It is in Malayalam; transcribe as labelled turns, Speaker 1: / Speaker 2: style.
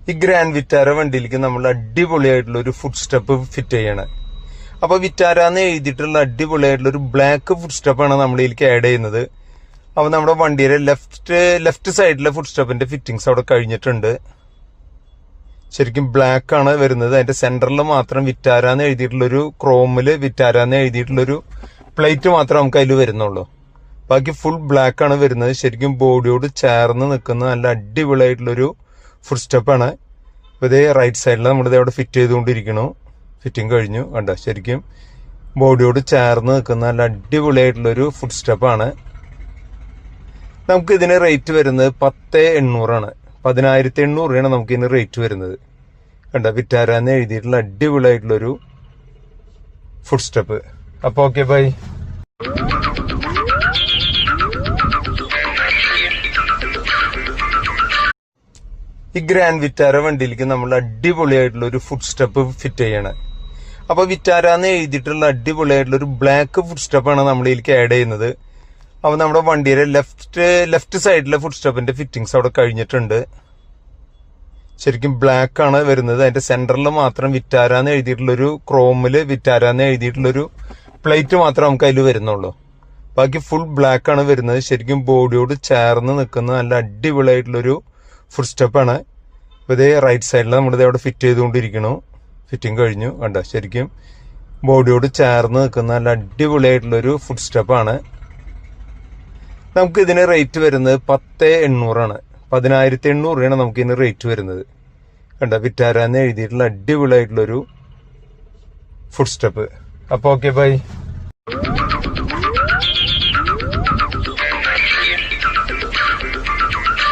Speaker 1: ഈ ഗ്രാൻഡ് വിറ്റാര വണ്ടിയിലേക്ക് നമ്മൾ അടിപൊളിയായിട്ടുള്ള ഒരു ഫുഡ് സ്റ്റെപ്പ് ഫിറ്റ് ചെയ്യണം. അപ്പൊ വിറ്റാര എന്ന് എഴുതിയിട്ടുള്ള അടിപൊളിയായിട്ടുള്ള ഒരു ബ്ലാക്ക് ഫുഡ് സ്റ്റെപ്പാണ് നമ്മൾ ഇതിലേക്ക് ആഡ് ചെയ്യുന്നത്. അപ്പൊ നമ്മുടെ വണ്ടിയുടെ ലെഫ്റ്റ് സൈഡിലെ ഫുഡ് സ്റ്റെപ്പിന്റെ ഫിറ്റിംഗ്സ് അവിടെ കഴിഞ്ഞിട്ടുണ്ട്. ശരിക്കും ബ്ലാക്ക് ആണ് വരുന്നത്. അതിന്റെ സെന്ററിൽ മാത്രം വിറ്റാര എന്ന് എഴുതിയിട്ടുള്ളൊരു ക്രോമില് വിറ്റാര എന്ന് എഴുതിയിട്ടുള്ളൊരു പ്ലേറ്റ് മാത്രം നമുക്ക് അതിൽ വരുന്നുള്ളൂ. ബാക്കി ഫുൾ ബ്ലാക്ക് ആണ് വരുന്നത്. ശരിക്കും ബോഡിയോട് ചേർന്ന് നിൽക്കുന്ന നല്ല അടിപൊളിയായിട്ടുള്ളൊരു ഫുഡ് സ്റ്റെപ്പാണ്. ഇപ്പൊ ഇതേ റൈറ്റ് സൈഡിൽ നമ്മളിത് അവിടെ ഫിറ്റ് ചെയ്തുകൊണ്ടിരിക്കണു. ഫിറ്റിംഗ് കഴിഞ്ഞു. കണ്ട, ശരിക്കും ബോഡിയോട് ചേർന്ന് നിൽക്കുന്ന നല്ല അടിപൊളിയായിട്ടുള്ളൊരു ഫുഡ് സ്റ്റെപ്പാണ്. നമുക്ക് ഇതിന് റേറ്റ് വരുന്നത് 10,800 10,800 നമുക്ക് ഇതിന് റേറ്റ് വരുന്നത്. കണ്ട, വിറ്റാര എന്ന് എഴുതിയിട്ടുള്ള അടിപൊളിയായിട്ടുള്ളൊരു ഫുഡ് സ്റ്റെപ്പ്. അപ്പൊ ഓക്കെ, ബൈ. ഈ ഗ്രാൻഡ് വിറ്റാര വണ്ടിയിലേക്ക് നമ്മൾ അടിപൊളിയായിട്ടുള്ള ഒരു ഫുഡ് സ്റ്റെപ്പ് ഫിറ്റ് ചെയ്യണം. അപ്പൊ വിറ്റാര എന്ന് എഴുതിയിട്ടുള്ള അടിപൊളിയായിട്ടുള്ള ഒരു ബ്ലാക്ക് ഫുഡ് സ്റ്റെപ്പാണ് നമ്മൾ ഇതിലേക്ക് ആഡ് ചെയ്യുന്നത്. അപ്പൊ നമ്മുടെ വണ്ടിയുടെ ലെഫ്റ്റ് സൈഡിലെ ഫുഡ് സ്റ്റെപ്പിന്റെ ഫിറ്റിംഗ്സ് അവിടെ കഴിഞ്ഞിട്ടുണ്ട്. ശരിക്കും ബ്ലാക്ക് ആണ് വരുന്നത്. അതിന്റെ സെന്ററിൽ മാത്രം വിറ്റാര എന്ന് എഴുതിയിട്ടുള്ളൊരു ക്രോമില് വിറ്റാര എന്ന് എഴുതിയിട്ടുള്ളൊരു പ്ലേറ്റ് മാത്രം നമുക്ക് അതിൽ വരുന്നുള്ളൂ. ബാക്കി ഫുൾ ബ്ലാക്ക് ആണ് വരുന്നത്. ശരിക്കും ബോഡിയോട് ചേർന്ന് നിൽക്കുന്ന നല്ല അടിപൊളിയായിട്ടുള്ളൊരു ഫുഡ് സ്റ്റെപ്പാണ്. ഇപ്പൊ ഇതേ റൈറ്റ് സൈഡിൽ നമ്മളിത് അവിടെ ഫിറ്റ് ചെയ്തുകൊണ്ടിരിക്കണു. ഫിറ്റിംഗ് കഴിഞ്ഞു. കണ്ട, ശരിക്കും ബോഡിയോട് ചേർന്ന് നിൽക്കുന്ന നല്ല അടിപൊളിയായിട്ടുള്ളൊരു ഫുഡ് സ്റ്റെപ്പാണ്. നമുക്ക് ഇതിന് റേറ്റ് വരുന്നത് 10,800 10,800 നമുക്ക് ഇതിന് റേറ്റ് വരുന്നത്. കണ്ട, വിറ്റാര എന്ന് എഴുതിയിട്ടുള്ള അടിപൊളിയായിട്ടുള്ളൊരു ഫുഡ് സ്റ്റെപ്പ്. അപ്പൊ ഓക്കെ, ബൈ.